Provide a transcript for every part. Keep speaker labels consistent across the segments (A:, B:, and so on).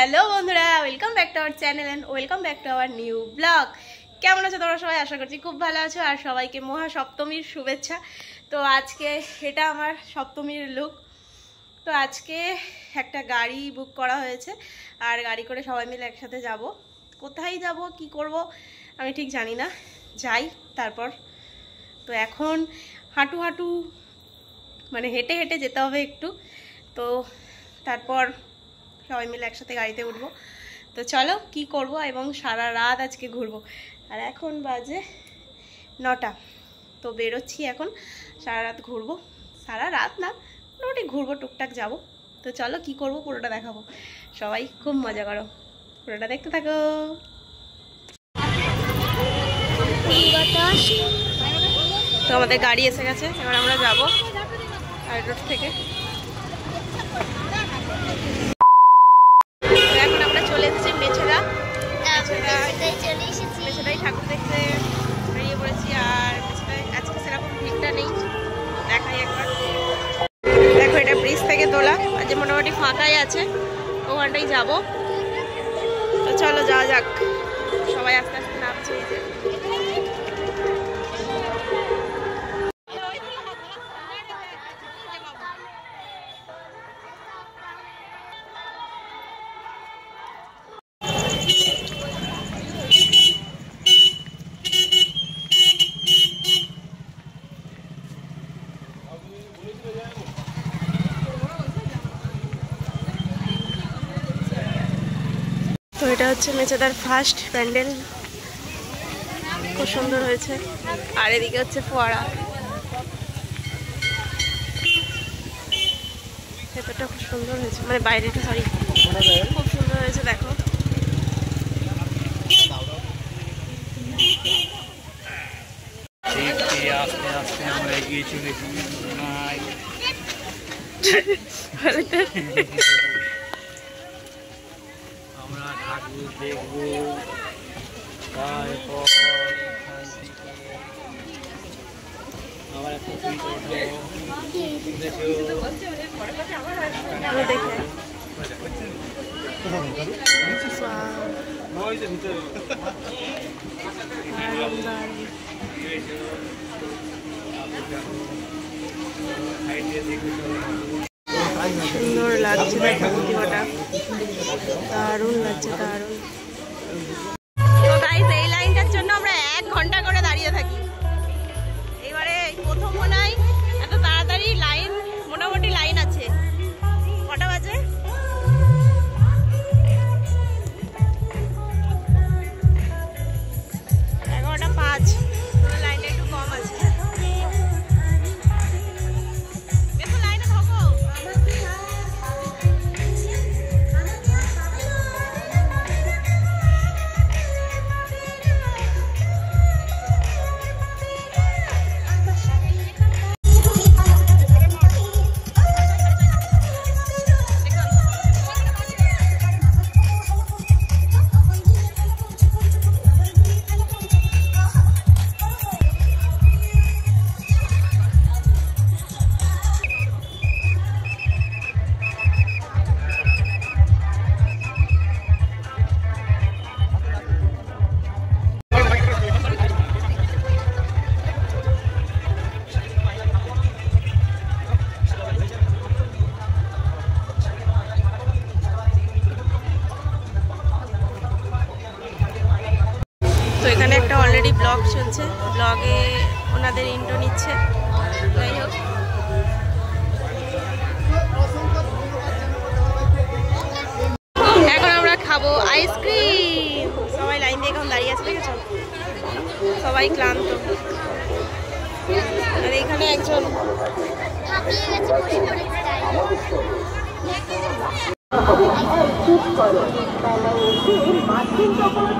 A: Hello বন্ধুরা, welcome back to our channel and welcome back to our new blog. কেমন আছো তোমরা সবাই? আশা করছি খুব ভালো আছো আর সবাইকে মহা সপ্তমীর শুভেচ্ছা। তো আজকে এটা আমার সপ্তমীর লুক। তো আজকে একটা গাড়ি বুক করা হয়েছে আর গাড়ি করে সবাই মিলে একসাথে যাব। কোথায় যাব, কি করব আমি ঠিক জানি না, যাই তারপর। তো এখন হাঁটু হাঁটু মানে হেঁটে হেঁটে যেতে হবে একটু, তো তারপর সবাই মিলে একসাথে গাড়িতে উঠবো। তো চলো কি করব, এবং সারা রাত আজকে ঘুরবো। আর এখন বাজে 9টা, তো বেরোচ্ছি এখন। সারা রাত ঘুরবো, সারা রাত না মোটামুটি ঘুরবো, টুকটাক যাব। তো চলো কি করব পুরোটা দেখাবো, সবাই খুব মজা করো, পুরোটা দেখতে থাকো। তো আমাদের গাড়ি এসে গেছে, এবার আমরা যাবো রোড থেকে। এখন আমরা চলে এসেছি মেছেদা, মেছেদাই ঠাকুর দেখতে বেরিয়ে পড়েছি। আর মেছেদায় আজকে সেরকম ভিড়টা নেই, দেখাই একবার। দেখো এটা ব্রিজ থেকে তোলা, আজ মোটামুটি ফাঁকাই আছে, ওখানটাই যাব। তো চলো যাওয়া যাক, সবাই আস্তে আস্তে নামছে। এই যে তো এটা হচ্ছে মেছেদার ফার্স্ট প্যান্ডেল, খুব সুন্দর হয়েছে। আর এদিকে হচ্ছে ফোয়ারা, ভেতরটা খুব সুন্দর হয়েছে, মানে বাইরেটা সরি খুব সুন্দর হয়েছে। দেখো
B: আস্তে আস্তে আমরা এগিয়ে চলেছি। আমরা ঠাকুর দেখবো, তারপর আবার একটা সুইচ উঠবো।
A: সুন্দর লাগছে দেখো প্রতিমাটা, দারুণ লাগছে, দারুণ। তো গাইস এই লাইনটার জন্য আমরা 1 ঘন্টা করে দাঁড়িয়ে থাকি। এবারে প্রথম মনে হয় এত তাড়াতাড়ি লাইন, মোটামুটি লাইন আছে। কটা বাজে? 11:05। লাইনটা একটু কম আছে। দেখো লাইনে থাকো। তো এখানে একটা অলরেডি ব্লগ চলছে, ব্লগে ওনাদের ইন্ট্রো নিচ্ছে। যাই হোক, এখন আমরা খাবো আইসক্রিম। সবাই লাইন দিয়ে এখন দাঁড়িয়ে আছে, দেখেছো? সবাই ক্লান্ত। আর এখানে একজন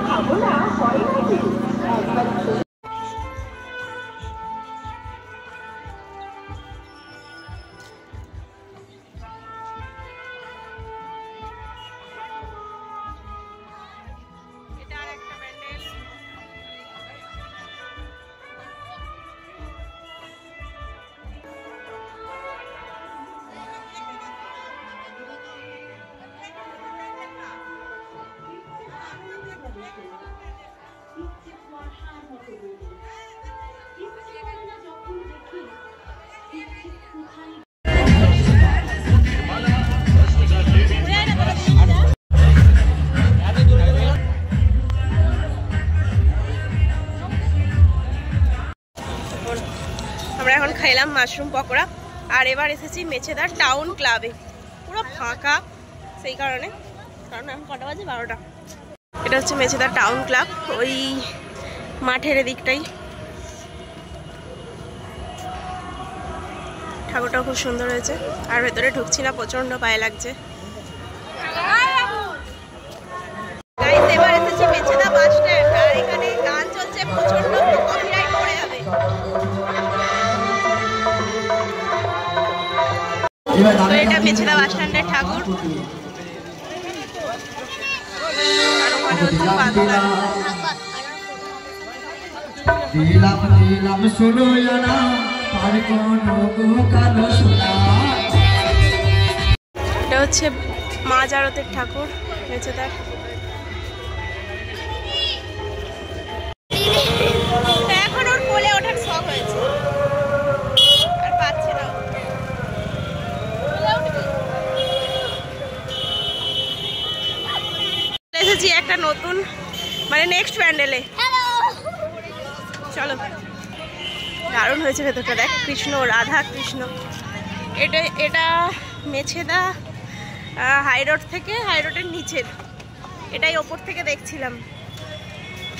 A: খাবো না হয় নাকি একবার। এখন খাইলাম মাশরুম পকোড়া। আর এবার এসেছি মেছেদার টাউন ক্লাবে, পুরো ফাঁকা সেই কারণে, কারণ এখন কটা বাজে 12টা। এটা হচ্ছে মেছেদার টাউন ক্লাব, ওই মাঠের দিকটাই। ঠাকুরটাও খুব সুন্দর হয়েছে। আর ভেতরে ঢুকছি না, প্রচন্ড পায়ে লাগছে। এবার এসেছি মেছেদা বাস স্ট্যান্ড, আর এখানে গান চলছে প্রচন্ড, কপিরাইট পড়ে যাবে। তো এটা মেছেদা বাস স্ট্যান্ডের ঠাকুর, আর ওখানে হচ্ছে বাদশাহ। এটা হচ্ছে মা জারতের ঠাকুর মেছেদার। এখন ওর কোলে ওঠার শখ হয়েছে, আর পাচ্ছে না। এসেছি একটা নতুন, মানে নেক্সট প্যান্ডেলে। চলো, দারুণ হয়েছে ভেতরটা, দেখ কৃষ্ণ, রাধা কৃষ্ণ। এটা মেছেদা হাইরোড থেকে, হাইরোডের নিচের, এটাই ওপর থেকে দেখছিলাম।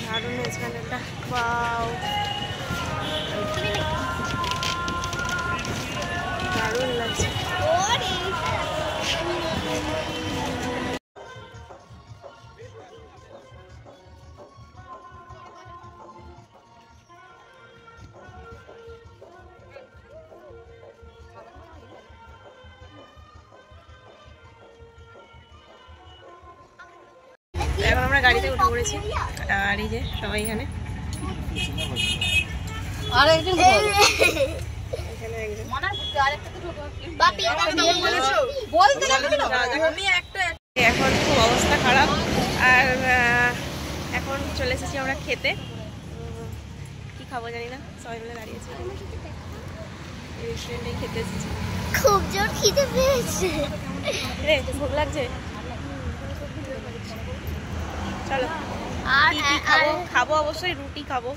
A: দারুণ হয়েছে প্যান্ডেলটা, ওয়াও দারুণ লাগছে। এখন আমরা গাড়িতে উঠে পড়েছি, আর এই যে সবাই এখানে। এখন খুব অবস্থা খারাপ, আর এখন চলে এসেছি আমরা খেতে। কি খাবো জানি না, সবাই মিলে দাঁড়িয়েছি রেস্টুরেন্টে খেতে এসেছি।
C: খুব জোর খিদে পেয়েছে
A: রে, ভোগ লাগছে। চলো, আর খাবো অবশ্যই রুটি খাবো,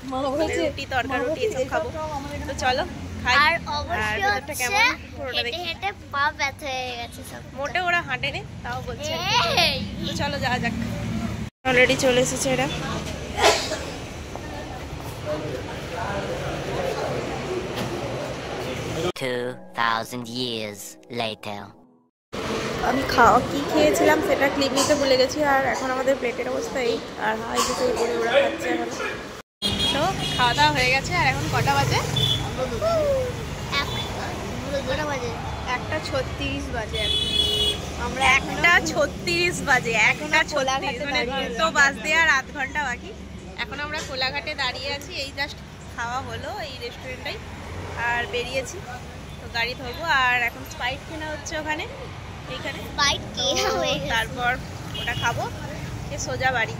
A: রুটি তরকারি রুটি এসব খাবো। তো চলো খাই।
C: আর অবশ্যই কেমন পুরোটা দেখি। হেঁটে পা ব্যথা হয়ে গেছে সব।
A: মোটে ওরা হাঁটেনি, তাও বলছে। তো চলো যাওয়া যাক। অলরেডি চলে এসেছে এরা। আমি কি খেয়েছিলাম সেটা ক্লিপ নিতে ভুলে গেছি, আর এখন আমাদের প্লেটের অবস্থা এই। আর হাই দিতে করে ওরা খাচ্ছে এখন। তো খাওয়া দাওয়া হয়ে গেছে, আর এখন কটা বাজে? 1:36 বাজে। আমরা 1:36 বাজে, 1:36 মানে 2 বাজতে আর আধ ঘন্টা বাকি। এখন আমরা কোলাঘাটে দাঁড়িয়ে আছি, এই জাস্ট খাওয়া হলো এই রেস্টুরেন্টটাই, আর বেরিয়েছি। তো গাড়ি ধরবো, আর এখন স্প্রাইট কেনা হচ্ছে ওখানে, এইখানে
C: স্প্রাইট কেনা হয়ে গেছে।
A: তারপর ওটা খাবো, এ সোজা বাড়ি।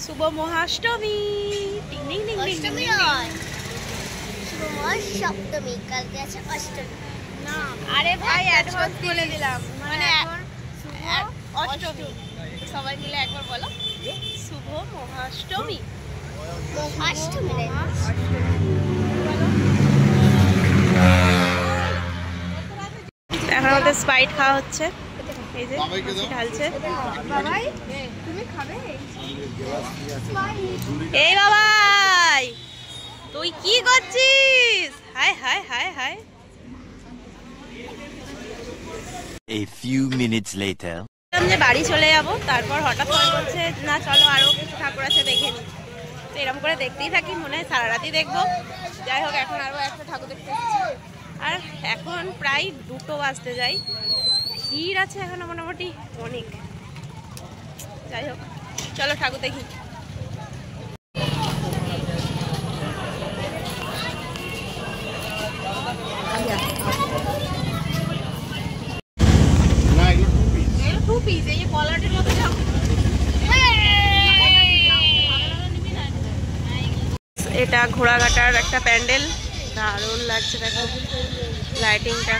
A: শুভ মহাষ্টমী।
C: অষ্টমী নয়, শুভ মহাসপ্তমী, কালকে আছে অষ্টমী।
A: না আরে ভাই, অ্যাডভান্স বলে দিলাম, মানে অষ্টমী। সবাই মিলে একবার বলো, শুভ মহাষ্টমী।
C: অষ্টমী
A: এখন আমাদের স্প্রাইট খাওয়া হচ্ছে, এই যে ঢালছে। এই বাবাই, তুই কি করছিস? High high high high.
D: A few minutes later.
A: যে বাড়ি চলে যাবো, তারপর হঠাৎ করে বলছে না চলো আরো কিছু ঠাকুর আছে দেখে নি। তো এরকম করে দেখতেই থাকি, মনে হয় সারা রাতই দেখবো। যাই হোক, এখন আরো একটা ঠাকুর দেখতে এসেছি, আর এখন প্রায় 2টো বাজতে যাই। ভিড় আছে এখনো মোটামুটি অনেক। যাই হোক, চলো ঠাকুর দেখি। এটা ঘোড়াঘাটার একটা প্যান্ডেল, দারুণ লাগছে দেখো লাইটিংটা।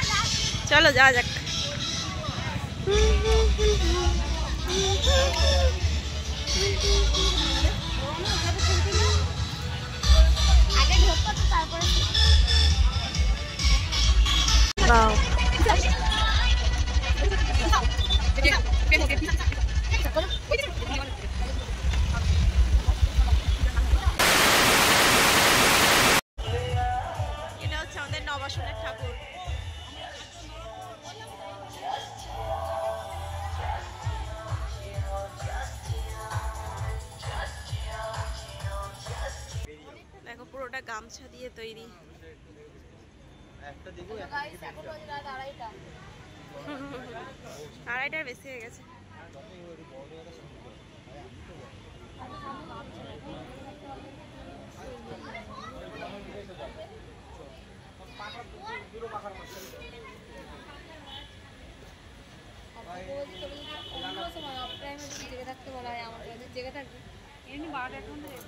A: চলো যাওয়া যাক। Wow. এটা হচ্ছে আমাদের নবাসনের ঠাকুর। দেখো পুরোটা গামছা দিয়ে তৈরি। আড়াইটার বেশি হয়ে গেছে।
E: জেগে থাকবে এমনি 12টা এখন ধরে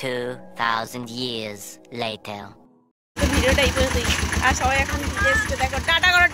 F: 2,000 years later.
A: ভিডিওটা এই পর্যন্তই। আর সবাই এখন দেখো টাটা করো।